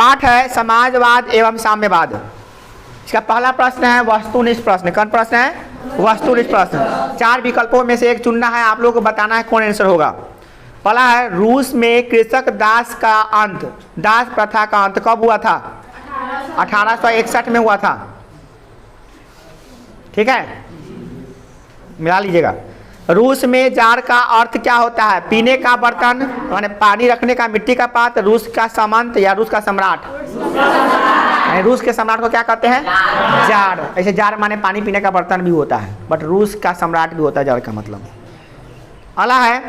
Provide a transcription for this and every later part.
पाठ है समाजवाद एवं साम्यवाद। इसका पहला प्रश्न है वस्तुनिष्ठ प्रश्न। कौन प्रश्न है? वस्तुनिष्ठ प्रश्न। 4 विकल्पों में से एक चुनना है, आप लोगों को बताना है कौन आंसर होगा। पहला है रूस में कृषक दास का अंत, दास प्रथा का अंत कब हुआ था? 1861 में हुआ था। ठीक है, मिला लीजिएगा। रूस में जार का अर्थ क्या होता है? पीने का बर्तन, माने पानी रखने का मिट्टी का पात्र, रूस का सामंत या रूस का सम्राट? रूस के सम्राट को क्या कहते हैं? जार। ऐसे जार माने पानी पीने का बर्तन भी होता है, बट रूस का सम्राट भी होता है जार का मतलब। अगला है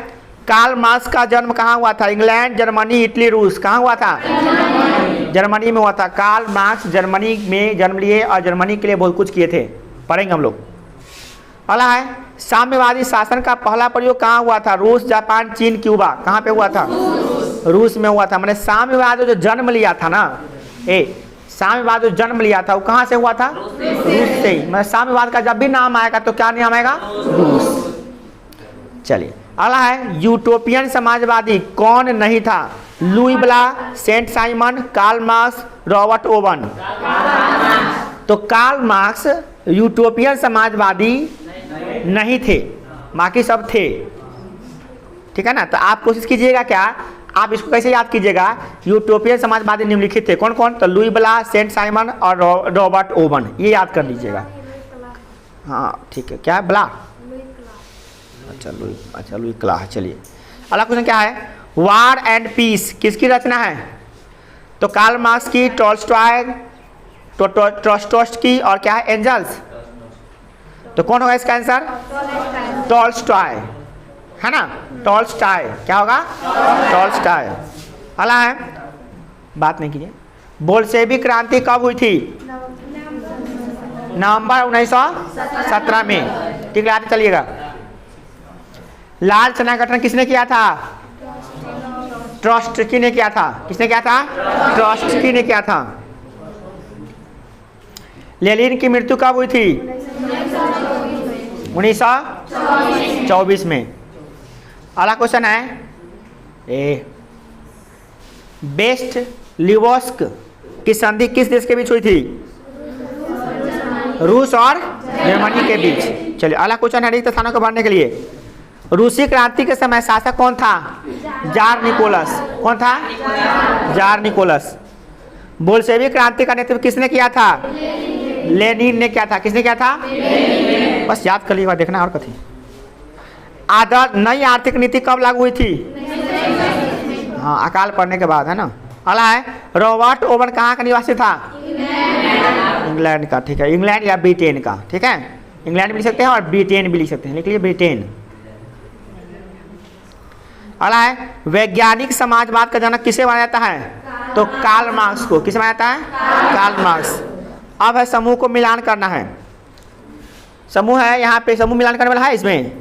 कार्ल मार्क्स का जन्म कहाँ हुआ था? इंग्लैंड, जर्मनी, इटली, रूस। कहाँ हुआ था? जर्मनी में हुआ था। कार्ल मार्क्स जर्मनी में जन्म लिए और जर्मनी के लिए बहुत कुछ किए थे, पढ़ेंगे हम लोग। अगला है साम्यवादी शासन का पहला प्रयोग कहाँ हुआ था? रूस, जापान, चीन, क्यूबा। कहाँ पे हुआ था? रूस में हुआ था। मैंने साम्यवाद जो जन्म लिया था ना, साम्यवाद जो जन्म लिया था वो कहाँ से हुआ था? रूस से ही। मैं साम्यवाद का जब भी नाम आएगा तो क्या नाम आएगा? रूस। चलिए अगला है यूटोपियन समाजवादी कौन नहीं था? Louis Blanc, Saint Simon, Karl Marx, Robert Owen. तो कार्ल मार्क्स यूटोपियन समाजवादी नहीं थे, बाकी सब थे। ठीक है ना। तो आप कोशिश कीजिएगा क्या, आप इसको कैसे याद कीजिएगा? यूटोपियन समाजवादी निम्नलिखित थे। कौन कौन? तो लुई ब्ला, सेंट साइमन और रॉबर्ट ओवन, ये याद कर लीजिएगा। हाँ ठीक है, क्या है? ब्ला, अच्छा लुई क्ला है। चलिए अगला क्वेश्चन क्या है? वार एंड पीस किसकी रचना है? तो कार्ल मार्क्स की, टॉल्स्टॉय, ट्रॉस्टोस्की और क्या है? एंजल्स। तो कौन होगा इसका आंसर? टॉल्स्टॉय, है ना। टॉल्स्टॉय क्या होगा? टॉल्स्टॉय। अगला है, बात नहीं कीजिए, बोल्शेविक क्रांति कब हुई थी? नवंबर 1917 में। ठीक है, आगे चलिएगा। लाल चना गठन किसने किया था? ट्रॉट्स्की ने किया था। किसने किया था? ट्रॉट्स्की ने किया था। लेनिन की मृत्यु कब हुई थी? 1924 में। अगला क्वेश्चन है बेस्ट लिवोस्क की संधि किस देश के बीच हुई थी? रूस और जर्मनी के बीच। चलिए अगला क्वेश्चन है रिक्त स्थानों को भरने के लिए। रूसी क्रांति के समय शासक कौन था? Tsar Nicholas. कौन था? Tsar Nicholas. बोल्शेविक क्रांति का नेतृत्व किसने किया था? लेनिन ने किया था। किसने किया था? बस याद कर लीजिएगा, देखना और कथी। आदर्श नई आर्थिक नीति कब लागू हुई थी? हाँ, अकाल पड़ने के बाद, है ना। अगला है रॉबर्ट ओवन कहाँ का निवासी था? इंग्लैंड का। ठीक है, इंग्लैंड या ब्रिटेन का। ठीक है, इंग्लैंड भी लिख सकते हैं और ब्रिटेन भी लिख सकते हैं। लिख लीजिए ब्रिटेन। अगला है वैज्ञानिक समाजवाद का जनक किसे माना जाता है? तो कार्ल मार्क्स को। किसे माना जाता है? Karl Marx. अब है समूह को मिलान करना है। समूह है यहाँ पे, समूह मिलान करने वाला है इसमें।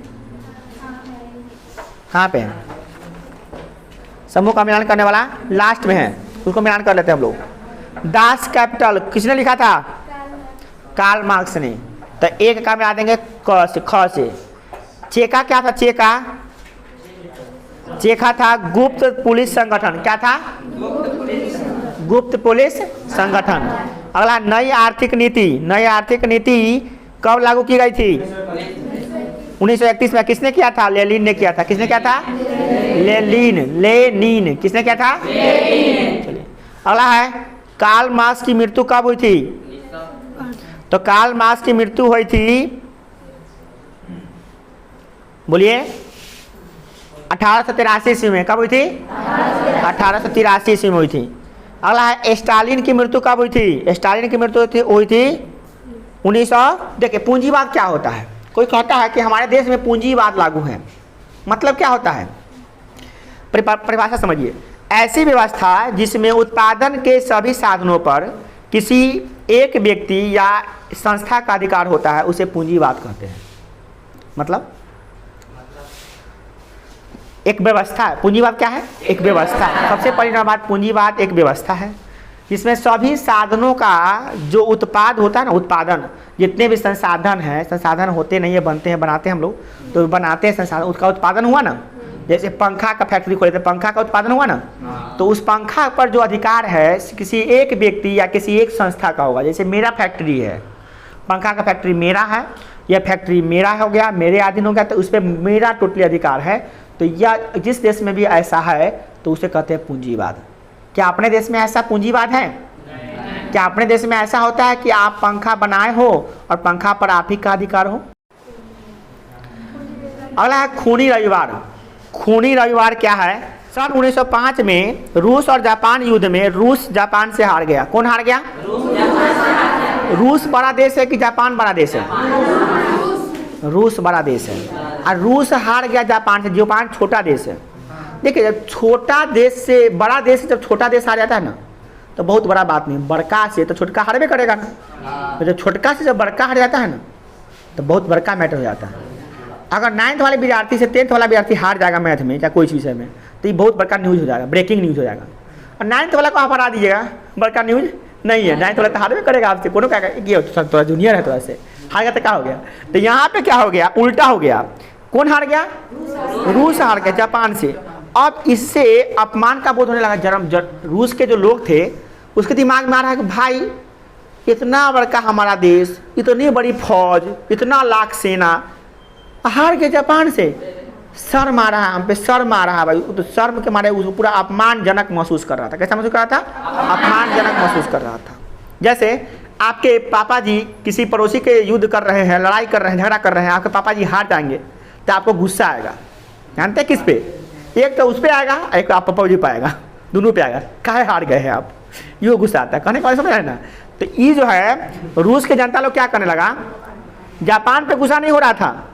कहाँ पे? समूह का मिलान करने वाला लास्ट में है, उसको मिलान कर लेते हैं हम लोग। दास कैपिटल किसने लिखा था? कार्ल मार्क्स ने। तो एक का मिला देंगे क से, ख से। चेका क्या था? चेका था गुप्त पुलिस संगठन। क्या था? गुप्त पुलिस संगठन। अगला नई आर्थिक नीति। नई आर्थिक नीति कब लागू की गई थी? 1931 में। किसने किया था? लेनिन ने किया था। किसने किया था? लेनिन। किसने किया था? चलिए अगला है कार्ल मार्क्स की मृत्यु कब हुई थी? तो कार्ल मार्क्स की मृत्यु हुई थी, बोलिए, 1883 ईस्वी में। कब हुई थी? 1883 ईस्वी में हुई थी। अगला है स्टालिन की मृत्यु कब हुई थी? स्टालिन की मृत्यु हुई थी 1900। देखिए पूंजीवाद क्या होता है? कोई कहता है कि हमारे देश में पूंजीवाद लागू है, मतलब क्या होता है? परिभाषा समझिए। ऐसी व्यवस्था जिसमें उत्पादन के सभी साधनों पर किसी एक व्यक्ति या संस्था का अधिकार होता है, उसे पूंजीवाद कहते हैं। मतलब एक व्यवस्था है। पूंजीवाद क्या है? एक व्यवस्था। सबसे पहली बात, पूंजीवाद एक व्यवस्था है जिसमें सभी साधनों का जो उत्पाद होता है ना, उत्पादन, जितने भी संसाधन हैं, संसाधन होते नहीं है, बनते हैं, बनाते हैं हम लोग, तो बनाते हैं संसाधन, उसका उत्पादन हुआ ना, जैसे पंखा का फैक्ट्री खोले थे, पंखा का उत्पादन हुआ ना, तो उस पंखा पर जो अधिकार है किसी एक व्यक्ति या किसी एक संस्था का होगा। जैसे मेरा फैक्ट्री है, पंखा का फैक्ट्री मेरा है, यह फैक्ट्री मेरा हो गया, मेरे अधीन हो गया, तो उस पर मेरा टोटली अधिकार है। तो यह जिस देश में भी ऐसा है तो उसे कहते हैं पूंजीवाद। क्या अपने देश में ऐसा पूंजीवाद है? क्या अपने देश में ऐसा होता है कि आप पंखा बनाए हो और पंखा पर आप ही का अधिकार हो? अगला है खूनी रविवार। खूनी रविवार क्या है? सन 1905 में रूस और जापान युद्ध में रूस जापान से हार गया। कौन हार गया? रूस बड़ा देश है कि जापान बड़ा देश है? रूस बड़ा देश है और रूस हार गया जापान से। जापान छोटा देश है। देखिए, जब छोटा देश से बड़ा देश, जब छोटा देश हार जाता है ना तो बहुत बड़ा बात नहीं, बड़का से तो छोटका हारबे करेगा ना। तो जब छोटका से जब बड़का हार जाता है ना तो बहुत बड़का मैटर हो जाता है। अगर 9th वाले विद्यार्थी से 10th वाला विद्यार्थी हार जाएगा मैथ में या कोई विषय में तो ये बहुत बड़का न्यूज़ हो जाएगा, ब्रेकिंग न्यूज़ हो जाएगा। और 9th वाला को आप हरा दीजिएगा, बड़का न्यूज़ नहीं है। 9th वाला तो हारबे करेगा आपसे, कोनो क्या ये थोड़ा जूनियर है, थोड़ा से हार गया तो क्या हो गया। तो यहाँ पे क्या हो गया? उल्टा हो गया। कौन हार गया? रूस हार गया जापान से। अब इससे अपमान का बोध होने लगा। रूस के जो लोग थे उसके दिमाग में आ रहा है कि भाई इतना बड़का हमारा देश, इतनी बड़ी फौज, इतना लाख सेना हार के जापान से। शर्म आ रहा है हम पे, शर्म आ रहा है भाई। तो शर्म के मारे उसको पूरा अपमानजनक महसूस कर रहा था। कैसा महसूस कर रहा था? अपमानजनक महसूस कर रहा था। जैसे आपके पापा जी किसी पड़ोसी के युद्ध कर रहे हैं, लड़ाई कर रहे हैं, झगड़ा कर रहे हैं, आपके पापा जी हार जाएंगे तो आपको गुस्सा आएगा। जानते हैं किस पे? एक तो उस पर आएगा, एक आप पापा जी पे आएगा, दोनों पे आएगा। काहे हार गए हैं आप, ये गुस्सा आता है। कहने का समझ है ना। तो ये जो है रूस के जनता लोग क्या करने लगा, जापान पे गुस्सा नहीं हो रहा था,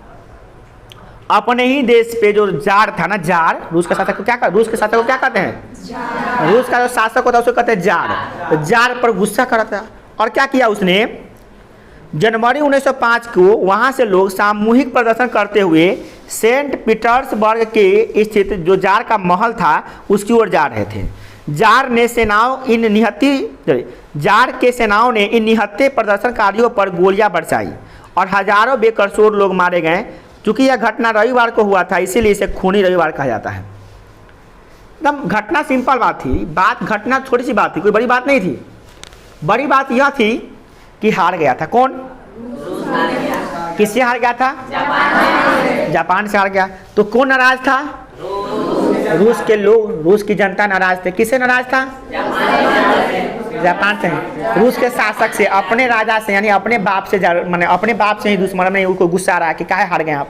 अपने ही देश पे जो जार था ना, जार, रूस का शासक को क्या रूस के शासक को क्या कहते हैं? रूस का जो शासक होता है उसको कहते हैं जार। तो जार पर गुस्सा कर रहा था। और क्या किया उसने? जनवरी 1905 को वहाँ से लोग सामूहिक प्रदर्शन करते हुए सेंट पीटर्सबर्ग के स्थित जो जार का महल था उसकी ओर जा रहे थे। जार के सेनाओं ने इन निहत्थे प्रदर्शनकारियों पर गोलियां बरसाई और हजारों बेकसूर लोग मारे गए। चूँकि यह घटना रविवार को हुआ था इसीलिए इसे खूनी रविवार कहा जाता है। एकदम घटना सिंपल बात थी, घटना छोटी सी बात थी, कोई बड़ी बात नहीं थी। बड़ी बात यह थी कि हार गया था। कौन? किससे हार गया था? जापान से हार गया। तो कौन नाराज था? रूस के लोग, रूस की जनता नाराज थे। किससे नाराज था? जापान से। रूस के शासक से, अपने राजा से, यानी अपने बाप से, माने अपने बाप से ही दुश्मन में उनको गुस्सा आ रहा है कि काहे हार गए आप।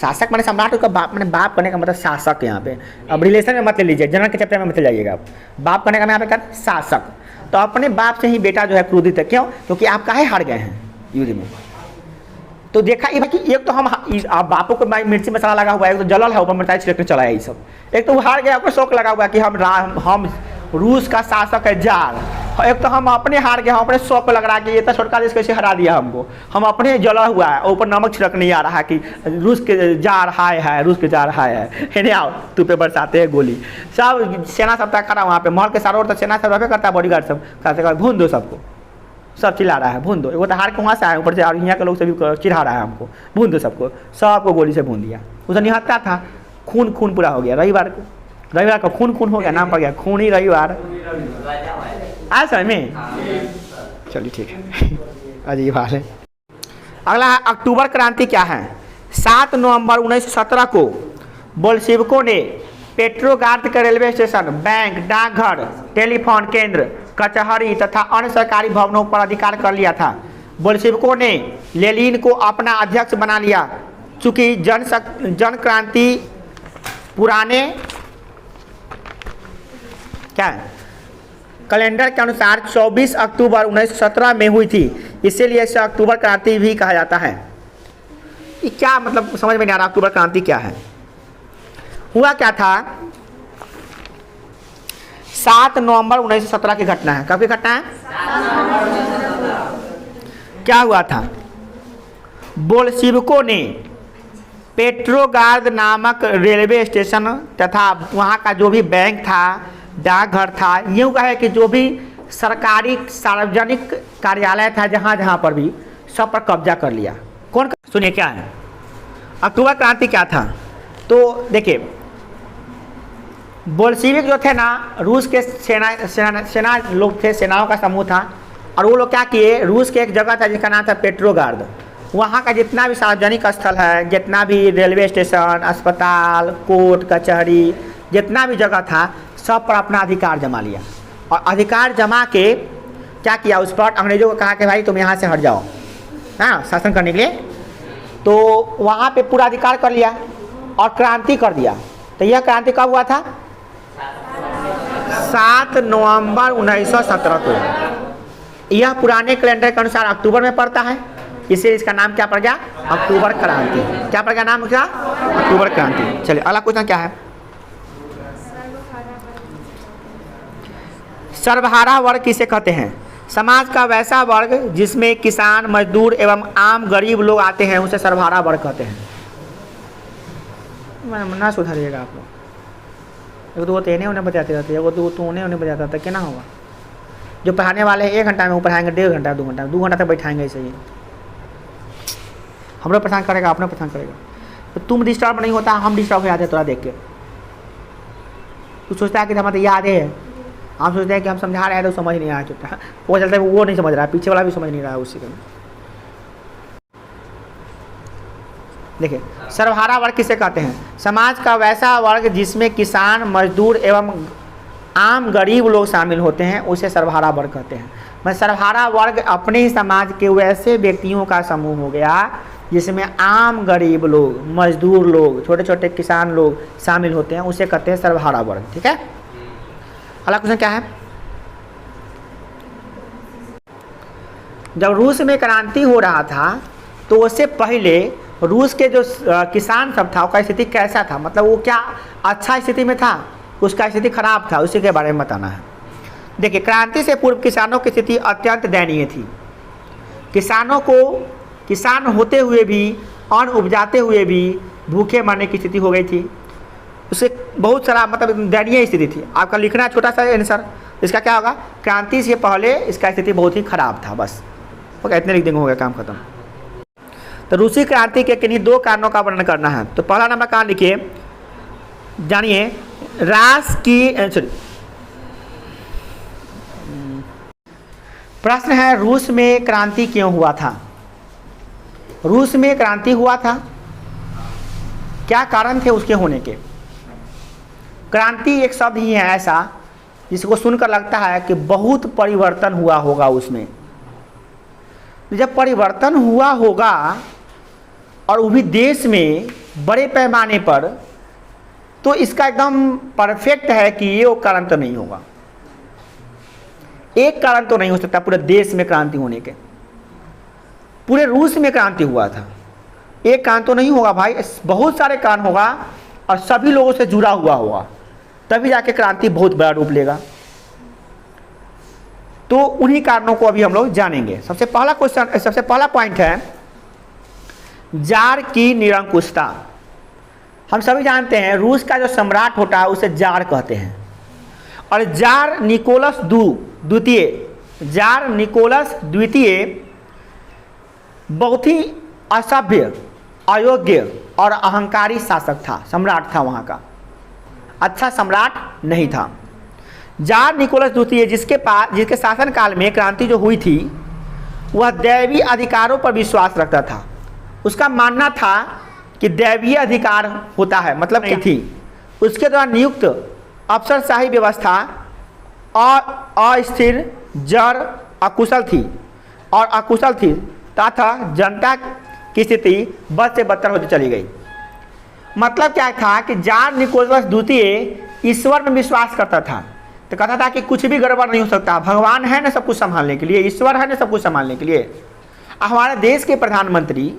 शासक माने सम्राट का बाप, माने बाप करने का मतलब शासक। यहाँ पे अब रिलेशन में मत ले लीजिए, जनरल के चैप्टर में मत जाइएगा आप। बाप करने का यहाँ पे क्या? शासक। तो अपने बाप से ही बेटा जो है क्रोधित है। क्यों? क्योंकि आप काहे हार गए हैं युद्ध में। तो देखा ये कि एक तो हम आप बापों को मिर्ची मसाला लगा हुआ है, एक तो जलल है, ऊपर मिर्चाई छिड़कने चला है ये सब। एक तो वो हार गया, आपको शौक लगा हुआ है कि हम रूस का शासक है जार। एक तो हम अपने हार गए, हम अपने शौक लग रहा है कि ये तो छोटका देश कैसे हरा दिया हमको। हम अपने जला हुआ है, ऊपर नमक छिड़क नहीं आ रहा है कि रूस के जार हाय है, रूस के जार हाय है। आओ तू पे बरसाते हैं गोली। सब सेना सब तक खड़ा वहाँ पे, महल के चारों ओर तक सेना सब रहे करता है, बॉडीगार्ड सब कहते भून दो सबको। सब चिल्ला रहा है भून दो। वो तो हार के वहाँ से आए ऊपर से, और यहाँ के लोग सभी चिढ़ा रहा है हमको, भून दो सबको। सबको गोली से भून दिया। उसे निहत्था था, खून पूरा हो गया। रविवार का खून हो गया, नाम पड़ गया खूनी रविवार। आया समझ में? चलिए ठीक है। अजीब हाल है। अगला है अक्टूबर क्रांति क्या है? 7 नवंबर 1917 को बोल्शेविकों ने पेट्रोग्राद के रेलवे स्टेशन, बैंक, डाकघर, टेलीफोन केंद्र, कचहरी तथा अन्य सरकारी भवनों पर अधिकार कर लिया था। बोल्शेविकों ने लेनिन को अपना अध्यक्ष बना लिया। चूँकि जन क्रांति पुराने क्या है कैलेंडर के अनुसार 24 अक्टूबर 1917 में हुई थी, इसीलिए इसे अक्टूबर क्रांति भी कहा जाता है। ये क्या मतलब समझ में नहीं आ रहा, अक्टूबर क्रांति क्या है? हुआ क्या था? 7 नवंबर 1917 की घटना है। कब की घटना है? क्या हुआ था? बोल्शेविकों ने पेट्रोग्राद नामक रेलवे स्टेशन तथा वहाँ का जो भी बैंक था, डाकघर था, यूँ कहे कि जो भी सरकारी सार्वजनिक कार्यालय था, जहाँ पर भी सब पर कब्जा कर लिया। कौन? सुनिए क्या है अक्टूबर क्रांति क्या था? तो देखिए बोल्शेविक जो थे ना, रूस के सेना लोग थे, सेनाओं का समूह था, और वो लोग क्या किए, रूस के एक जगह था जिसका नाम था पेट्रोगार्ड, वहाँ का जितना भी सार्वजनिक स्थल है, जितना भी रेलवे स्टेशन, अस्पताल, कोर्ट कचहरी, जितना भी जगह था, सब पर अपना अधिकार जमा लिया। और अधिकार जमा के क्या किया, उस पर अंग्रेजों को कहा कि भाई तुम यहाँ से हट जाओ, हाँ, शासन करने के लिए। तो वहाँ पे पूरा अधिकार कर लिया और क्रांति कर दिया। तो यह क्रांति कब हुआ था? 7 नवंबर 1917 को। यह पुराने कैलेंडर के अनुसार अक्टूबर में पड़ता है, इसलिए इसका नाम क्या पड़ गया? अक्टूबर क्रांति। क्या पड़ गया नाम? क्या? अक्टूबर क्रांति। चलिए अगला क्वेश्चन क्या है? सर्वहारा वर्ग किसे कहते हैं? समाज का वैसा वर्ग जिसमें किसान, मजदूर एवं आम गरीब लोग आते हैं, उसे सर्वहारा वर्ग कहते हैं। ना सुधारिएगा आप लोग, तो वो तेने उन्हें बजाते रहते हैं, वो तो उन्हें बजाता था, क्या होगा? जो पढ़ाने वाले 1 घंटा में वो पढ़ाएंगे, 1.5 घंटा 2 घंटा 2 घंटा तक बैठाएंगे ऐसे ही। हम लोग परेशान करेगा, अपने परेशान करेगा। तो तुम डिस्टर्ब नहीं होता, हम डिस्टर्ब हो जाते थोड़ा देख के। तू सोचता है कि हमारे याद है, हम सोचते हैं कि हम समझा रहे हैं तो समझ नहीं आया चुका, वो चलता है वो नहीं समझ रहा है, पीछे वाला भी समझ नहीं रहा है उसी का। देखिए सर्वहारा वर्ग किसे कहते हैं? समाज का वैसा वर्ग जिसमें किसान, मजदूर एवं आम गरीब लोग शामिल होते हैं, उसे सर्वहारा वर्ग कहते हैं। मैं सर्वहारा वर्ग अपने ही समाज के वैसे व्यक्तियों का समूह हो गया जिसमें आम गरीब लोग, मजदूर लोग, छोटे छोटे किसान लोग शामिल होते हैं, उसे कहते हैं सर्वहारा वर्ग। ठीक है, अगला क्वेश्चन क्या है? जब रूस में क्रांति हो रहा था तो उससे पहले रूस के जो किसान सब था उसका स्थिति कैसा था? मतलब वो क्या अच्छा स्थिति में था, उसका स्थिति खराब था, उसी के बारे में बताना है। देखिए क्रांति से पूर्व किसानों की स्थिति अत्यंत दयनीय थी। किसानों को किसान होते हुए भी, अन्न उपजाते हुए भी भूखे मरने की स्थिति हो गई थी। उससे बहुत सारा मतलब दयनीय स्थिति थी। आपका लिखना छोटा सा आंसर, इसका क्या होगा? क्रांति से पहले इसका स्थिति बहुत ही खराब था। बस ओके, इतने लिख देंगे, हो गया काम खत्म। तो रूसी क्रांति के किन्हीं 2 कारणों का वर्णन करना है। तो पहला नंबर कारण लिखिए, जानिए रास की प्रश्न है, रूस में क्रांति क्यों हुआ था? रूस में क्रांति हुआ था, क्या कारण थे उसके होने के? क्रांति एक शब्द ही है ऐसा जिसको सुनकर लगता है कि बहुत परिवर्तन हुआ होगा उसमें। जब परिवर्तन हुआ होगा और वो भी देश में बड़े पैमाने पर, तो इसका एकदम परफेक्ट है कि ये वो कारण तो नहीं होगा। एक कारण तो नहीं हो सकता पूरे देश में क्रांति होने के। पूरे रूस में क्रांति हुआ था, एक कारण तो नहीं होगा भाई, बहुत सारे कारण होगा और सभी लोगों से जुड़ा हुआ होगा, तभी जाके क्रांति बहुत बड़ा रूप लेगा। तो उन्हीं कारणों को अभी हम लोग जानेंगे। सबसे पहला क्वेश्चन, सबसे पहला पॉइंट है जार की निरंकुशता। हम सभी जानते हैं रूस का जो सम्राट होता है उसे जार कहते हैं, और जार निकोलस द्वितीय बहुत ही असभ्य, अयोग्य और अहंकारी शासक था, सम्राट था वहाँ का, अच्छा सम्राट नहीं था। जार निकोलस द्वितीय जिसके शासनकाल में क्रांति जो हुई थी, वह दैवीय अधिकारों पर विश्वास रखता था। उसका मानना था कि दैवीय अधिकार होता है, मतलब नहीं थी। उसके द्वारा नियुक्त अफसरशाही व्यवस्था अस्थिर, जड़, अकुशल थी तथा जनता की स्थिति बद से बदतर होती चली गई। मतलब क्या था कि जार निकोलस द्वितीय ईश्वर में विश्वास करता था, तो कहता था कि कुछ भी गड़बड़ नहीं हो सकता, भगवान है ना सब कुछ संभालने के लिए, ईश्वर है ना सब कुछ संभालने के लिए। हमारे देश के प्रधानमंत्री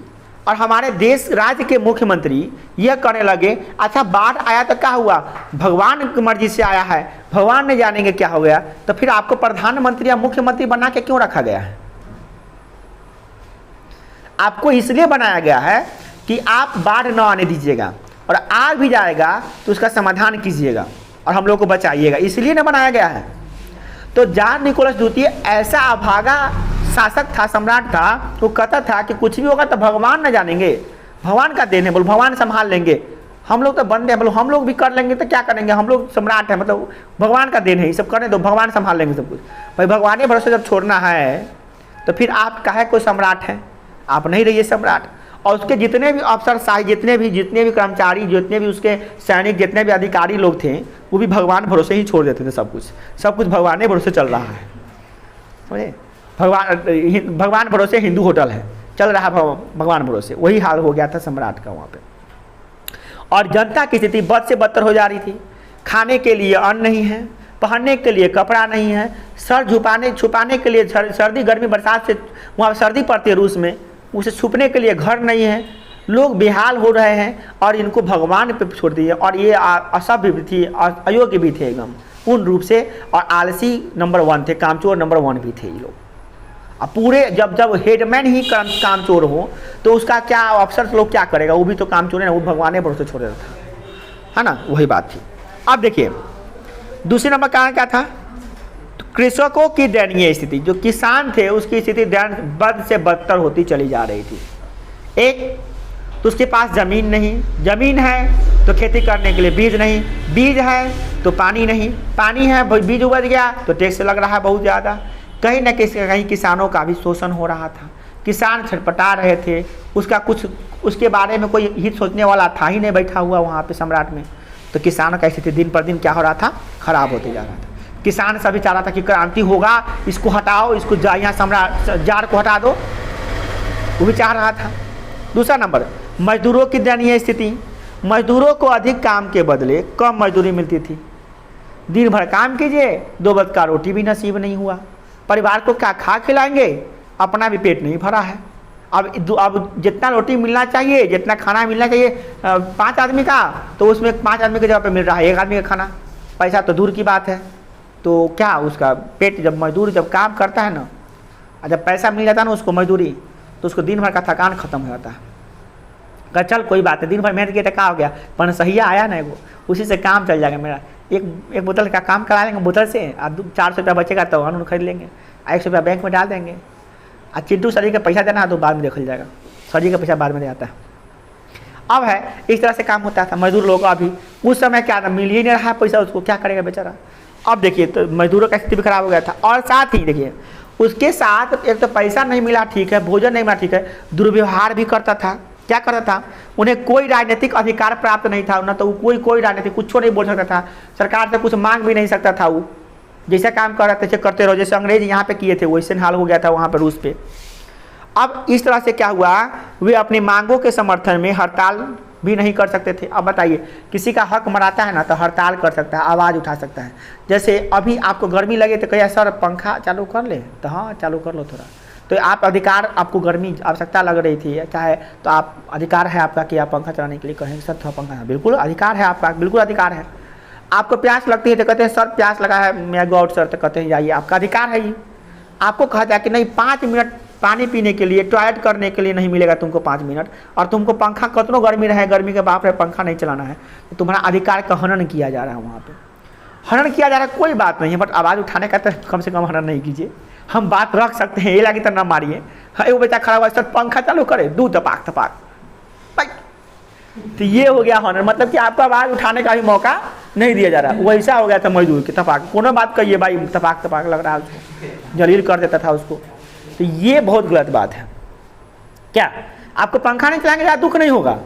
और हमारे देश राज्य के मुख्यमंत्री यह करने लगे, अच्छा बाढ़ आया तो क्या हुआ, भगवान की मर्जी से आया है, भगवान ने जानेंगे क्या हो गया, तो फिर आपको प्रधानमंत्री या मुख्यमंत्री बना के क्यों रखा गया है? आपको इसलिए बनाया गया है कि आप बाढ़ न आने दीजिएगा, और आ भी जाएगा तो उसका समाधान कीजिएगा और हम लोग को बचाइएगा, इसलिए न बनाया गया है। तो जार निकोलस द्वितीय ऐसा अभागा शासक था, सम्राट था, वो कहता था कि कुछ भी होगा तो भगवान न जानेंगे, भगवान का देन है, बोल भगवान संभाल लेंगे, हम लोग तो बंदे हैं, मतलब हम लोग भी कर लेंगे तो क्या करेंगे, हम लोग सम्राट हैं, मतलब भगवान का देन है, ये सब करने दो, भगवान संभाल लेंगे सब कुछ। भाई भगवान के भरोसे जब छोड़ना है तो फिर आप काहे कोई सम्राट हैं, आप नहीं रहिए सम्राट। और उसके जितने भी अफसरशाही, जितने भी कर्मचारी, जितने भी उसके सैनिक, जितने भी अधिकारी लोग थे, वो भी भगवान भरोसे ही छोड़ देते थे सब कुछ भगवान के भरोसे चल रहा है, समझे। भगवान भरोसे हिंदू होटल है, चल रहा है भगवान भरोसे, वही हाल हो गया था सम्राट का वहाँ पे। और जनता की स्थिति बद से बदतर हो जा रही थी। खाने के लिए अन्न नहीं है, पहनने के लिए कपड़ा नहीं है, सर छुपाने के लिए, सर्दी गर्मी बरसात से वहाँ सर्दी पड़ती है रूस में, उसे छुपने के लिए घर नहीं है। लोग बेहाल हो रहे हैं और इनको भगवान पे छोड़ दिए। और ये असभ्य भी थी और अयोग्य भी थे एकदम पूर्ण रूप से, और आलसी नंबर 1 थे, कामचोर नंबर 1 भी थे ये लोग। अब पूरे जब हेडमैन ही कामचोर हो तो उसका क्या अफसर लोग क्या करेगा, वो भी तो कामचोर है ना, वो भगवान भरोसे छोड़ देता था, है ना, वही बात थी। अब देखिए दूसरे नंबर कारण क्या था, तो कृषकों की दयनीय स्थिति, जो किसान थे उसकी स्थिति बद से बदतर होती चली जा रही थी। एक तो उसके पास ज़मीन नहीं, ज़मीन है तो खेती करने के लिए बीज नहीं, बीज है तो पानी नहीं, पानी है बीज उपज गया तो टैक्स लग रहा है बहुत ज़्यादा। कहीं न कहीं किसानों का भी शोषण हो रहा था, किसान छटपटा रहे थे, उसका कुछ उसके बारे में कोई हित सोचने वाला था ही नहीं बैठा हुआ वहाँ पे सम्राट में। तो किसानों का स्थिति दिन पर दिन क्या हो रहा था, खराब होते जा रहा था। किसान सभी चाह रहा था कि क्रांति होगा, इसको हटाओ, इसको यहाँ सम्राट जार को हटा दो, वो भी चाह रहा था। दूसरा नंबर मजदूरों की दयनीय स्थिति, मजदूरों को अधिक काम के बदले कम मजदूरी मिलती थी। दिन भर काम कीजिए, 2 वक्त का रोटी भी नसीब नहीं हुआ, परिवार को क्या खा खिलाएंगे, अपना भी पेट नहीं भरा है। अब जितना रोटी मिलना चाहिए, जितना खाना मिलना चाहिए 5 आदमी का, तो उसमें 5 आदमी की जगह पे मिल रहा है 1 आदमी का खाना, पैसा तो दूर की बात है। तो क्या उसका पेट, जब मजदूर जब काम करता है ना, जब पैसा मिल जाता है ना उसको मजदूरी, तो उसको दिन भर का थकान खत्म हो जाता है। कहा चल कोई बात है, दिन भर मेहनत किया तो क्या हो गया, पनसहिया आया ना वो, उसी से काम चल जाएगा मेरा, एक बोतल का काम करा लेंगे बोतल से, 400 रुपया बचेगा तो अन्न खरीद लेंगे, 100 रुपया बैंक में डाल देंगे। चिंटू सर जी का पैसा देना है तो बाद में देख जाएगा, सर जी का पैसा बाद में दे आता है। अब है इस तरह से काम होता था मजदूर लोगों का। अभी उस समय क्या था, मिल ही नहीं रहा पैसा, उसको क्या करेगा बेचारा। अब देखिए तो मजदूरों का स्थिति भी खराब हो गया था। और साथ ही देखिए उसके साथ एक तो पैसा नहीं मिला ठीक है, भोजन नहीं मिला ठीक है, दुर्व्यवहार भी करता था। क्या करता था, उन्हें कोई राजनीतिक अधिकार प्राप्त नहीं था, ना तो कोई राजनीतिक कुछ नहीं बोल सकता था, सरकार से कुछ मांग भी नहीं सकता था। वो जैसा काम कर रहे थे करते रहो, जैसे अंग्रेज यहाँ पे किए थे वैसे हाल हो गया था वहाँ पे रूस पे। अब इस तरह से क्या हुआ, वे अपनी मांगों के समर्थन में हड़ताल भी नहीं कर सकते थे। अब बताइए किसी का हक मराता है ना तो हड़ताल कर सकता है, आवाज़ उठा सकता है। जैसे अभी आपको गर्मी लगे तो कहिए सर पंखा चालू कर ले, तो हाँ चालू कर लो थोड़ा, तो आप अधिकार, आपको गर्मी आवश्यकता लग रही थी क्या है, तो आप अधिकार है आपका कि आप पंखा चलाने के लिए कहेंगे सर थोड़ा पंखा, बिल्कुल अधिकार है आपका, बिल्कुल अधिकार है। आपको प्यास लगती है तो कहते हैं सर प्यास लगा है मैं गो आउट सर, तो कहते हैं जाइए, आपका अधिकार है ये। आपको कहा जाए कि नहीं 5 मिनट पानी पीने के लिए, टॉयलेट करने के लिए नहीं मिलेगा तुमको 5 मिनट, और तुमको पंखा कितनों गर्मी रहे, गर्मी के बाप रे पंखा नहीं चलाना है, तो तुम्हारा अधिकार का हनन किया जा रहा है। वहाँ पे हनन किया जा रहा है, कोई बात नहीं है, बट आवाज़ उठाने का तो कम से कम हनन नहीं कीजिए। हम बात रख सकते हैं, ये लगी तो ना मारिए। हाँ वो बेटा खड़ा हुआ सर पंखा चालू करे, 2 तपाक तपाक, तो ये हो गया हनन, मतलब कि आपको आवाज़ उठाने का भी मौका नहीं दिया जा रहा। वैसा हो गया था मजदूर के तपाक, कोनो बात कहिए भाई तपाक तपाक लग रहा है उसको, जलील कर देता था उसको। तो ये बहुत गलत बात है। क्या आपको पंखा नहीं चलाएंगे ज़्यादा दुख नहीं होगा,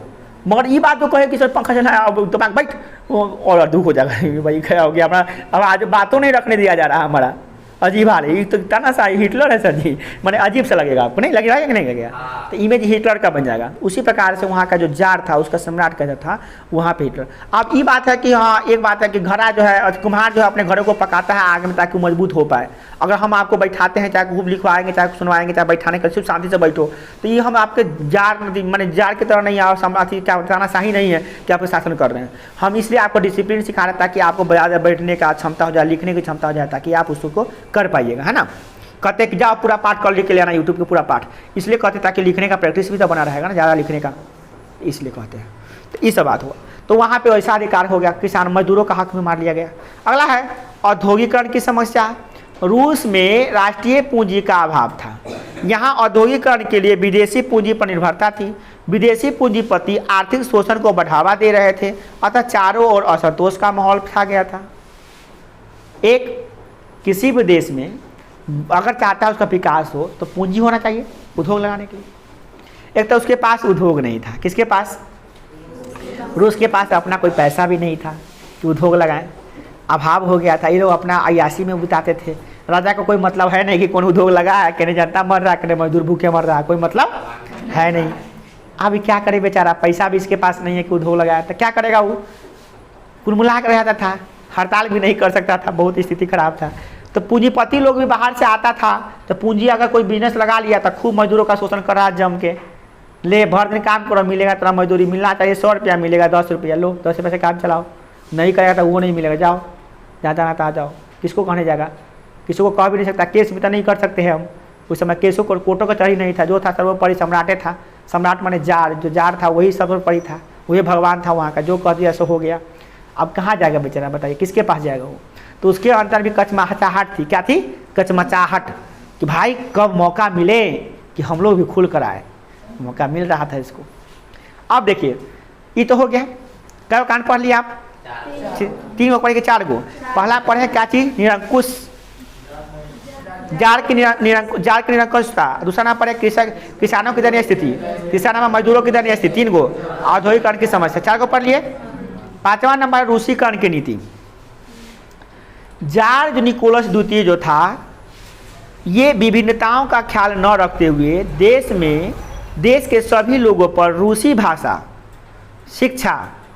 मगर ये बात तो कहे कि सर पंखा चलाया तपाक बैठ, और दुख हो जाएगा भाई क्या हो गया अपना। अब आज बातों नहीं रखने दिया जा रहा हमारा, अजीब हाल है। तो तना सा हिटलर है सर जी, मैंने अजीब सा लगेगा आपको, नहीं लगेगा कि नहीं लगेगा, तो इमेज हिटलर का बन जाएगा। उसी प्रकार से वहाँ का जो जार था उसका सम्राट कहता था वहाँ पे हिटलर। अब ये बात है कि हाँ एक बात है कि घड़ा जो है कुम्हार जो है अपने घरों को पकाता है आग में ताकि वो मजबूत हो पाए। अगर हम आपको बैठाते हैं, चाहे खूब लिखवाएंगे, चाहे सुनवाएंगे, चाहे बैठाने का सिर्फ शांति से बैठो, तो ये हम आपके जार मैंने जार की तरह नहीं, और सम्राट क्या तानाशाही नहीं है कि आपको शासन कर रहे हैं। हम इसलिए आपको डिसिप्लिन सिखा रहे हैं ताकि आपको बैठने का क्षमता हो जाए, लिखने की क्षमता हो जाए, ताकि आप उसको कर पाइएगा, है ना। कहते कि जाओ पूरा पाठ कर लिख के ले आना यूट्यूब पे पूरा पाठ, इसलिए कहते ताकि लिखने का प्रैक्टिस भी तो बना रहेगा ना, ज़्यादा लिखने का, इसलिए कहते हैं। तो ये सब बात हुआ, तो वहाँ पे वैसा अधिकार हो गया, किसान मजदूरों का हक भी मार लिया गया। अगला है औद्योगिकरण की समस्या। रूस में राष्ट्रीय पूंजी का अभाव था, यहाँ औद्योगिकरण के लिए विदेशी पूंजी पर निर्भरता थी। विदेशी पूंजीपति आर्थिक शोषण को बढ़ावा दे रहे थे, अतः चारों ओर असंतोष का माहौल छा गया था। एक किसी भी देश में अगर चाहता है उसका विकास हो तो पूंजी होना चाहिए उद्योग लगाने के लिए। एक तो उसके पास उद्योग नहीं था, किसके पास? रूस के पास अपना कोई पैसा भी नहीं था कि उद्योग लगाएं, अभाव हो गया था। ये लोग अपना अय्यासी में बिताते थे। राजा को कोई मतलब है नहीं कि कौन उद्योग लगा है, कहने जनता मर रहा है, कहने मजदूर भूखे मर रहा है, कोई मतलब है नहीं। अब क्या करे बेचारा, पैसा भी इसके पास नहीं है कि उद्योग लगाया, तो क्या करेगा? वो कुलमुला कर रहता था, हड़ताल भी नहीं कर सकता था, बहुत स्थिति खराब था। तो पूंजीपति लोग भी बाहर से आता था, तो पूंजी अगर कोई बिजनेस लगा लिया तो खूब मजदूरों का शोषण कर रहा जम के, ले भर दिन काम करो, मिलेगा तेरा मजदूरी, मिलना चाहिए 100 रुपया मिलेगा, 10 रुपया लो, 10 रुपये से काम चलाओ, नहीं करेगा तो वो नहीं मिलेगा, जाओ जहाँ जाना था जाओ। किसको कहने जाएगा? किसी को कह भी नहीं सकता, केस भी तो नहीं कर सकते हैं हम। उस समय केसों को कोर्टों का चढ़ी नहीं था, जो था सर्वोपरि सम्राटे था। सम्राट माने जार, जो जार था वही सर्वोपरि था, वही भगवान था वहाँ का, जो कह दिया सो हो गया। अब कहाँ जाएगा बेचारा, बताइए किसके पास जाएगा वो? तो उसके अंदर भी कचमचाहट थी। क्या थी? कचमचाहट, कि भाई कब मौका मिले कि हम लोग भी खुल कर आए। मौका मिल रहा था इसको। अब देखिए ये तो हो गया, क्या कांड पढ़ लिया आप? 3 गो पढ़े के 4 गो। पहला पढ़े क्या चीज? निरंकुश, जार की निरंकुशता। दूसरा नाम पढ़े किसानों की दयनीय स्थिति। तीसरा नाम मजदूरों की दयनीय स्थिति। 3 गो औद्योगिकरण की समस्या। 4 गो पढ़ लिए। 5वां नंबर रूसीकरण की नीति। जार जो निकोलस द्वितीय जो था, ये विभिन्नताओं का ख्याल न रखते हुए देश के सभी लोगों पर रूसी भाषा, शिक्षा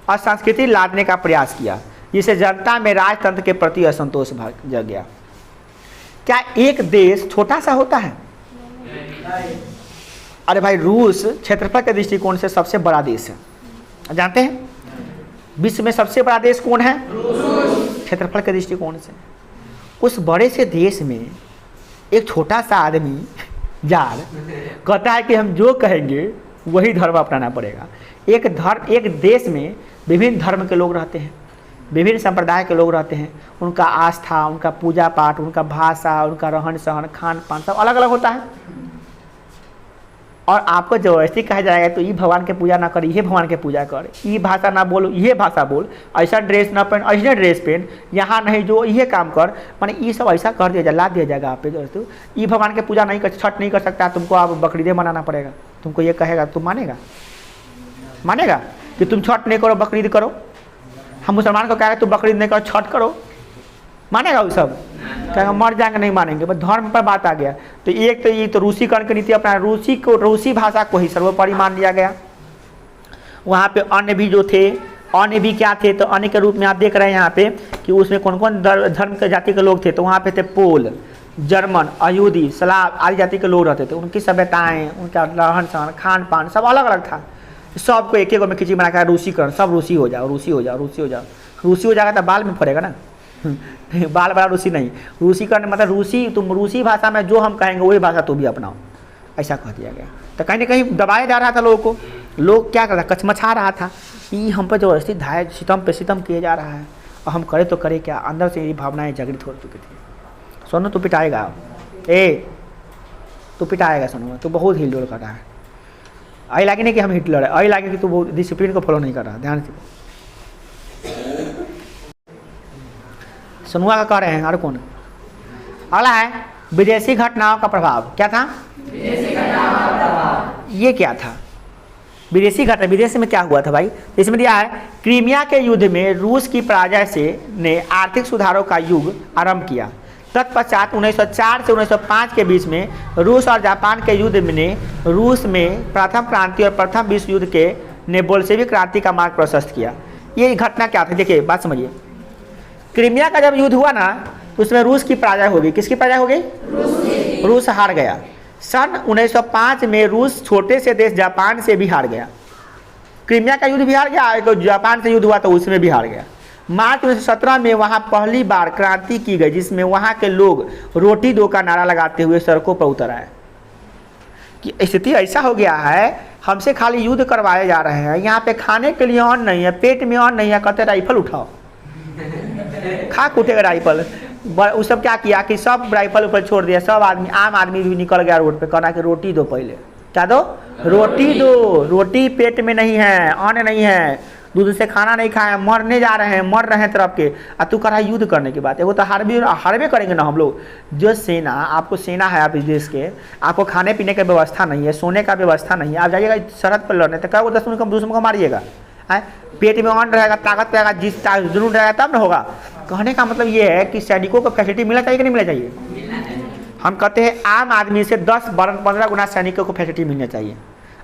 और संस्कृति लादने का प्रयास किया, जिससे जनता में राजतंत्र के प्रति असंतोष जग गया। क्या एक देश छोटा सा होता है? अरे भाई, रूस क्षेत्रफल के दृष्टिकोण से सबसे बड़ा देश है। जानते हैं विश्व में सबसे बड़ा देश कौन है? क्षेत्रफल के दृष्टिकोण से। उस बड़े से देश में एक छोटा सा आदमी जार कहता है कि हम जो कहेंगे वही धर्म अपनाना पड़ेगा। एक देश में विभिन्न धर्म के लोग रहते हैं, विभिन्न संप्रदाय के लोग रहते हैं। उनका आस्था, उनका पूजा पाठ, उनका भाषा, उनका रहन सहन, खान पान सब अलग अलग होता है। और आपको जबरदस्ती कहा जाएगा तो ये भगवान के पूजा ना कर, ये भगवान के पूजा कर, ये भाषा ना बोलो, ये भाषा बोल, ऐसा ड्रेस ना पहन, ऐसा ड्रेस पहन, यहाँ नहीं जो ये काम कर, माने ये सब ऐसा कर दिया जाए, ला दिया जाएगा आप पे। दोस्तों ये भगवान के पूजा नहीं कर, छठ नहीं कर सकता, तुमको अब बकरीदे मनाना पड़ेगा। तुमको ये कहेगा, तुम मानेगा कि तुम छठ नहीं करो बकरीद करो? हम मुसलमान को कहेगा तुम बकरीद नहीं करो छठ करो, मानेगा वो सब? कहेगा मर जाएंगे, नहीं मानेंगे। बस धर्म पर बात आ गया। तो एक तो ये तो रूसीकरण की नीति अपना, रूसी भाषा को ही सर्वोपरि मान लिया गया। वहाँ पे अन्य भी जो थे, अन्य भी क्या थे? तो अन्य के रूप में आप देख रहे हैं यहाँ पे कि उसमें कौन कौन धर्म के जाति के लोग थे। तो वहाँ पे थे पोल, जर्मन, यहूदी, सलाव आदि जाति के लोग रहते थे। उनकी सभ्यताएँ, उनका रहन सहन, खान पान सब अलग अलग था। सबको एक में खिंची बना कर रूसीकरण, सब रूसी हो जाओ, रूसी हो जाओ, रूसी हो जाओ। रूसी हो जाएगा तो बाल में फरेगा ना, बाल बड़ा रूसी नहीं। रूसीकरण मतलब रूसी, तुम रूसी भाषा में जो हम कहेंगे वही भाषा तुम भी अपनाओ, ऐसा कह दिया गया। तो कहीं ना कहीं दबाया जा रहा था लोगों को। लोग क्या कर रहा, कचमचा रहा था कि हम पर जबरदस्ती धाय सितम पे सितम किए जा रहा है, और हम करे तो करे क्या। अंदर से ये भावनाएं जागृत हो चुकी थी। सोनू तू पिटाएगा, तू पिटाएगा सोनू, तू बहुत हिलडोल कर रहा है। आई लगे नहीं कि हम हिटलर है, आई लगे कि तू बहुत डिसिप्लिन को फॉलो नहीं कर रहा। ध्यान से सोनुआ का कह रहे हैं। और कौन? अगला है विदेशी घटनाओं का प्रभाव। क्या था? विदेशी घटनाओं का प्रभाव। ये क्या था विदेशी घटना? विदेश में क्या हुआ था भाई? इसमें दिया है क्रीमिया के युद्ध में रूस की पराजय से ने आर्थिक सुधारों का युग आरंभ किया। तत्पश्चात 1904 से 1905 के बीच में रूस और जापान के युद्ध ने रूस में प्रथम क्रांति और प्रथम विश्व युद्ध के ने बोल्शेविक क्रांति का मार्ग प्रशस्त किया। ये घटना क्या थी? देखिए बात समझिए। क्रीमिया का जब युद्ध हुआ ना, तो उसमें रूस की पराजय हो गई। किसकी पराजय हो गई? रूस हार गया। सन 1905 में रूस छोटे से देश जापान से भी हार गया। क्रीमिया का युद्ध भी हार गया, तो जापान से युद्ध हुआ तो उसमें भी हार गया। मार्च 1917 में वहाँ पहली बार क्रांति की गई, जिसमें वहाँ के लोग रोटी दो का नारा लगाते हुए सड़कों पर उतर आए। कि स्थिति ऐसा हो गया है, हमसे खाली युद्ध करवाए जा रहे हैं, यहाँ पे खाने के लिए अन्न नहीं है, पेट में अन्न नहीं है, कहते राइफल उठाओ, खा कूटेगा राइफल। उस सब क्या किया कि सब राइफल ऊपर छोड़ दिया। सब आदमी, आम आदमी भी निकल गया रोड पे, कहना कि रोटी दो पहले, क्या दो? रोटी दो। रोटी पेट में नहीं है, अन्न नहीं है, दूध से खाना नहीं खाए, मरने जा रहे हैं, मर रहे हैं तरफ के, और तू कर रहा है युद्ध करने की बात है। वो तो हारबे करेंगे ना हम लोग। जो सेना, आपको सेना है आप इस देश के, आपको खाने पीने की व्यवस्था नहीं है, सोने का व्यवस्था नहीं है, आप जाइएगा सरहद पर लड़ने तो क्या वो दुश्मन को मारिएगा? पेट में अन्न रहेगा, ताकत रहेगा, जिस जुनून रहेगा तब ना होगा। कहने का मतलब ये है कि सैनिकों को फैसिलिटी मिलना चाहिए कि नहीं मिलना चाहिए? हम कहते हैं आम आदमी से 10-15 गुना सैनिकों को फैसिलिटी मिलना चाहिए।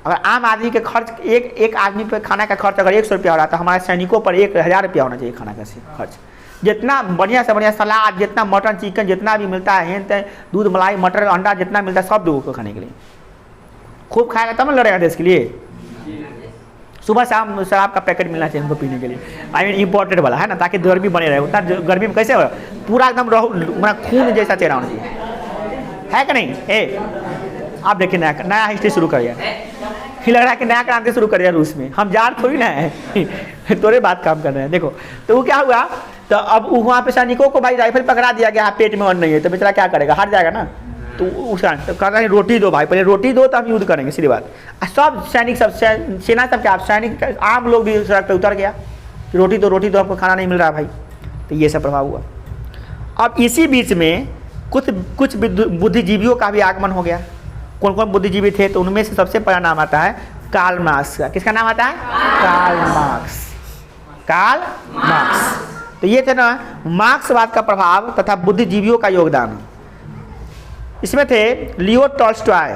अगर आम आदमी के खर्च एक आदमी पे खाना का खर्च अगर 100 रुपया हो रहा है तो हमारे सैनिकों पर 1000 रुपया होना चाहिए खाना का खर्च। जितना बढ़िया से बढ़िया सलाद, जितना मटन चिकन जितना भी मिलता है, हेन दूध मलाई मटर अंडा जितना मिलता है सब दो को खाने के लिए। खूब खाएगा तब ना लड़ेगा देश के लिए। सुबह शाम शराब का पैकेट मिलना चाहिए हमको पीने के लिए, आई मीन इम्पोर्टेड वाला है ना, ताकि गर्मी बने रहे। उतना गर्मी में कैसे होगा? पूरा एकदम खून जैसा चेहरा होना चाहिए, है कि नहीं? आप देखिए नया हिस्ट्री शुरू करिए। लग रहा है कि नया क्रांति शुरू करिए रूस में। हम जार थोड़ी ना है तोरे बात काम कर रहे हैं। देखो तो वो क्या हुआ, तो अब वहाँ पे सैनिकों को भाई राइफल पकड़ा दिया गया, पेट में अन्न नहीं है तो बेचारा क्या करेगा? हार जाएगा ना। तो उसका तो कर रहे हैं रोटी दो भाई, पहले रोटी दो तो हम युद्ध करेंगे, सीधी बात। सब सैनिक सब सेना सब क्या, सैनिक आम लोग भी सड़क पर उतर गया कि रोटी दो हमको खाना नहीं मिल रहा भाई। तो ये सब प्रभाव हुआ। अब इसी बीच में कुछ बुद्धिजीवियों का भी आगमन हो गया। कौन कौन बुद्धिजीवी थे? तो उनमें से सबसे पहला नाम आता है कार्ल मार्क्स का। किसका नाम आता है? Karl Marx. तो ये थे ना मार्क्सवाद का प्रभाव तथा बुद्धिजीवियों का योगदान। इसमें थे लियो टॉल्स्टॉय,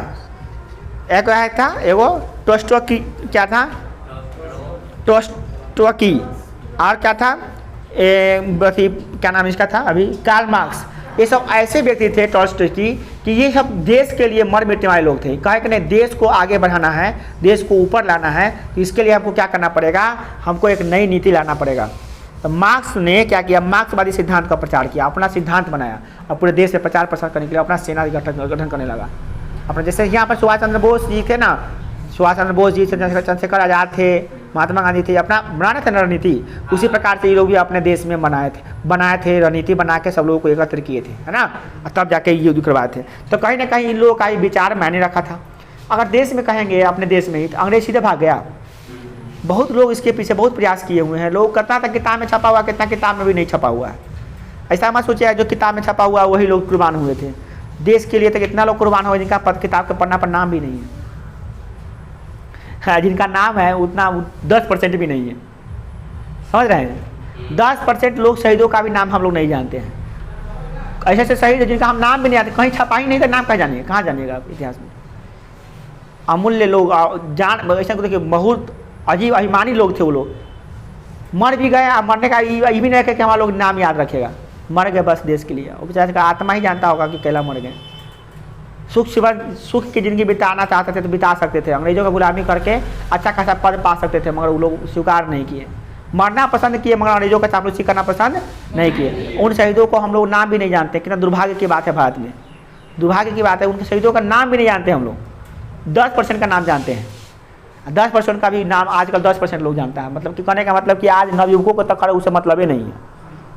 एक था एगो टॉल्स्टॉय, क्या था? टॉल्स्टॉय। और क्या था? क्या नाम इसका था अभी? Karl Marx. ये सब ऐसे व्यक्ति थे टॉल्स्टॉय कि ये सब देश के लिए मर मिटने वाले लोग थे। कहे कि नहीं, देश को आगे बढ़ाना है, देश को ऊपर लाना है, तो इसके लिए हमको क्या करना पड़ेगा? हमको एक नई नीति लाना पड़ेगा। तो मार्क्स ने क्या किया? मार्क्सवादी सिद्धांत का प्रचार किया, अपना सिद्धांत बनाया और पूरे देश में प्रचार प्रसार करने के लिए अपना सेना गठन करने लगा। अपना जैसे यहाँ पर सुभाष चंद्र बोस जी थे ना, सुभाष चंद्र बोस जी, चंद्रशेखर आज़ाद थे, महात्मा गांधी थे, अपना बनाने थे रणनीति। उसी प्रकार से ये लोग भी अपने देश में बनाए थे रणनीति बना के सब लोगों को एकत्र किए थे, है ना, तब जाके युद्ध करवाए थे। तो कहीं ना कहीं इन लोगों का विचार मैंने रखा था। अगर देश में कहेंगे अपने देश में ही, तो अंग्रेज सीधे भाग गया। बहुत लोग इसके पीछे बहुत प्रयास किए हुए हैं। लोग कहता था किताब में छपा हुआ, कितना किताब में भी नहीं छपा हुआ है। ऐसा मत सोचिए जो किताब में छपा हुआ वही लोग कुर्बान हुए थे देश के लिए। तो कितना लोग कुर्बान हुए जिनका किताब के पन्ना पर नाम भी नहीं है, जिनका नाम है उतना 10% भी नहीं है। समझ रहे हैं? 10% लोग शहीदों का भी नाम हम लोग नहीं जानते हैं। ऐसे ऐसे शहीद है जिनका हम नाम भी नहीं जानते, कहीं छपा ही नहीं तो नाम कहाँ जानिए, कहाँ जानिएगा आप इतिहास में। अमूल्य लोग जान, ऐसा देखिए बहुत अजीब अभिमानी लोग थे। वो लोग मर भी गए, मरने का ये भी नहीं कि हमारा लोग नाम याद रखेगा, मर गए बस देश के लिए। वो बेचारे का आत्मा ही जानता होगा कि कैला मर गए। सुख की ज़िंदगी बिताना चाहते थे तो बिता सकते थे, अंग्रेजों का गुलामी करके अच्छा खासा पद पा सकते थे, मगर वो लोग स्वीकार नहीं किए। मरना पसंद किए मगर अंग्रेजों का चापलूसी करना पसंद नहीं किए। उन शहीदों को हम लोग नाम भी नहीं जानते। कितना दुर्भाग्य की बात है, भारत में दुर्भाग्य की बात है। उनके शहीदों का नाम भी नहीं जानते हम लोग। 10% का नाम जानते हैं, 10% का भी नाम आजकल 10% लोग जानता है। मतलब कि कहने का मतलब कि आज नवयुवकों को तक उसे मतलब ही नहीं है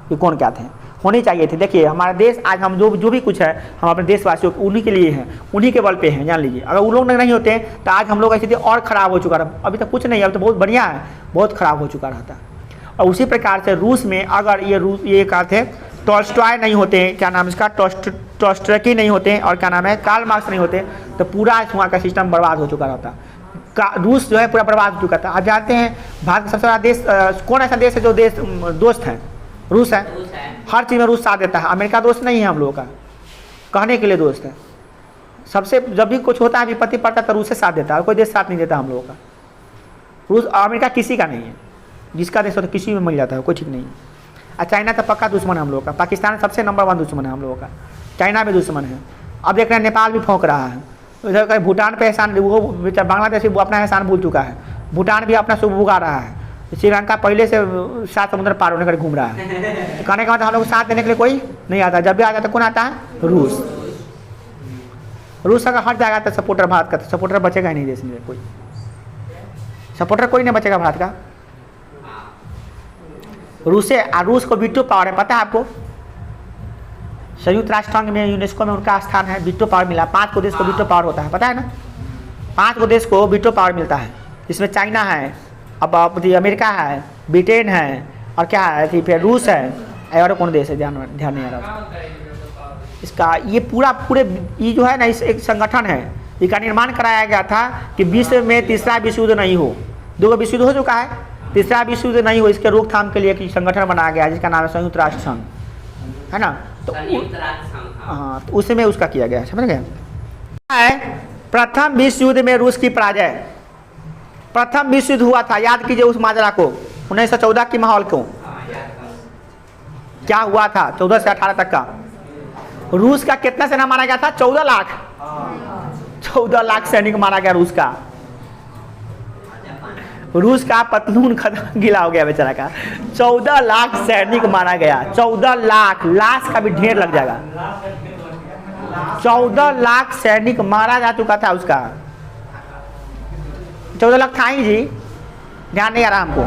कि कौन क्या थे, होनी चाहिए थी। देखिए हमारा देश आज हम जो भी कुछ है हम अपने देशवासियों उन्हीं के लिए हैं, उन्हीं के बल पे हैं, जान लीजिए। अगर वो लोग नहीं होते तो आज हम लोग ऐसी स्थिति और ख़राब हो चुका रहा। अभी तक कुछ नहीं है, अभी तो बहुत बढ़िया है, बहुत ख़राब हो चुका रहता। और उसी प्रकार से रूस में अगर ये कहा थे टॉल्स्टॉय नहीं होते, क्या नाम इसका, टॉल्स्टॉय नहीं होते, और क्या नाम है, कार्ल मार्क्स नहीं होते, तो पूरा वहाँ का सिस्टम बर्बाद हो चुका रहता। रूस जो है पूरा बर्बाद हो चुका था। आप जानते हैं भारत का सबसे बड़ा देश कौन ऐसा देश है जो देश दोस्त है? रूस है। हर चीज़ में रूस साथ देता है। अमेरिका दोस्त नहीं है हम लोगों का, कहने के लिए दोस्त है। सबसे जब भी कुछ होता है विपत्ति पड़ता है तो रूस से साथ देता है, कोई देश साथ नहीं देता हम लोगों का। रूस अमेरिका किसी का नहीं है, जिसका देश होता है किसी में मिल जाता है, कोई ठीक नहीं है। और चाइना तो पक्का दुश्मन है हम लोगों का। पाकिस्तान सबसे नंबर 1 दुश्मन है हम लोगों का। चाइना भी दुश्मन है। अब देख रहे हैं नेपाल भी भौंक रहा है। इधर भूटान पे एहसान, वो बांग्लादेश वो अपना एहसान भूल चुका है। भूटान भी अपना शुभ उगा रहा है। श्रीलंका पहले से 7 समुद्र पार होने कर घूम रहा है। तो कहने का मतलब हम लोग साथ देने के लिए कोई नहीं आता। जब भी आ जाता कौन आता है? रूस। रूस अगर हट जाएगा तो सपोर्टर भारत का, तो सपोर्टर बचेगा ही नहीं देश में। कोई सपोर्टर कोई नहीं बचेगा भारत का। रूस को वीटो पावर है, पता है आपको? संयुक्त राष्ट्र संघ में यूनेस्को में उनका स्थान है, वीटो पावर मिला। 5 को देश को वीटो पावर होता है, पता है ना? 5 गो देश को वीटो पावर मिलता है, जिसमें चाइना है, अब अमेरिका है, ब्रिटेन है, और क्या है फिर रूस है, और कौन देश है ध्यान नहीं आ रहा इसका। ये पूरे ये जो है ना, इस एक संगठन है, इसका निर्माण कराया गया था कि विश्व में तीसरा विश्व युद्ध नहीं हो। 2 विश्व युद्ध हो चुका है, तीसरा विश्व युद्ध नहीं हो, इसके रोकथाम के लिए एक संगठन बनाया गया जिसका नाम है संयुक्त राष्ट्र संघ, है ना। तो हाँ, तो उसमें उसका किया गया, समझ गए। प्रथम विश्व युद्ध में रूस की पराजय। प्रथम विश्व युद्ध हुआ था, याद कीजिए उस माजरा को, 1914 की माहौल को। क्या हुआ था 14 से 18 तक का। रूस का कितना सेना मारा गया था? 14 लाख। 14 लाख सैनिक मारा गया रूस का। रूस का पतलून खत्म गीला हो गया बेचारा का। 14 लाख सैनिक मारा गया। 14 लाख, लाश का भी ढेर लग जाएगा। 14 लाख सैनिक मारा जा चुका था उसका। 14 लाख था ही जी, ध्यान नहीं आ रहा हमको।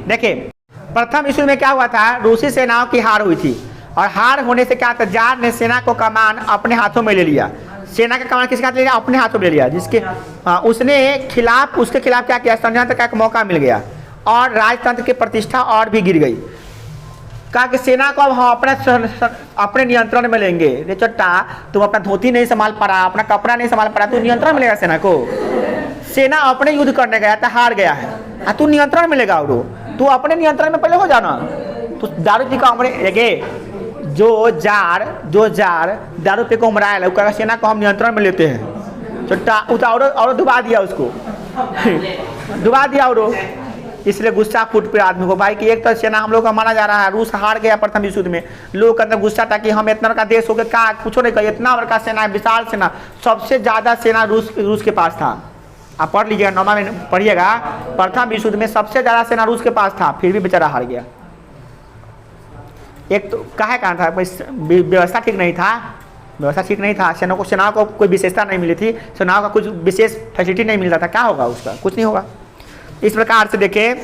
देखिए प्रथम विश्व में क्या हुआ था, रूसी सेनाओं की हार हुई थी, और हार होने से क्या था, जार ने सेना को कमान अपने हाथों में ले लिया। सेना का कमान किसके हाथ ले लिया? अपने हाथों में ले लिया, जिसके उसने उसके खिलाफ क्या किया, षड्यंत्र का एक मौका मिल गया, और राजतंत्र की प्रतिष्ठा और भी गिर गई। कहा कि सेना को अब हम अपने नियंत्रण में लेंगे। रे चट्टा, तुम अपना धोती नहीं संभाल पा रहा, अपना कपड़ा नहीं संभाल पा रहा, तू नियंत्रण में लेगा सेना को? सेना अपने युद्ध करने गया था, हार गया है, तू नियंत्रण में लेगा? और तू अपने नियंत्रण में पहले हो जाना। तो दारू जी का हमने जो जार दारू पे को उमरायल है, उसका सेना को हम नियंत्रण में लेते हैं। चट्टा और डुबा दिया उसको डुबा दिया। और इसलिए गुस्सा फूट पे आदमी को भाई कि एक तो सेना हम लोग का माना जा रहा है, रूस हार गया प्रथम विश्व युद्ध में, लोगों के अंदर गुस्सा था कि हम इतना बड़ा देश हो गया, क्या कुछ नहीं कही, इतना बड़ा सेना है, विशाल सेना, सबसे ज़्यादा सेना रूस के पास था। आप पढ़ लीजिएगा, 9वां में पढ़िएगा, प्रथम विश्व युद्ध में सबसे ज़्यादा सेना रूस के पास था, फिर भी बेचारा हार गया। एक तो काहे कारण था, व्यवस्था ठीक नहीं था, सेनाओं को कोई विशेषता नहीं मिली थी, सेनाओं का कुछ विशेष फैसिलिटी नहीं मिलता था, क्या होगा उसका? कुछ नहीं होगा। इस प्रकार से देखें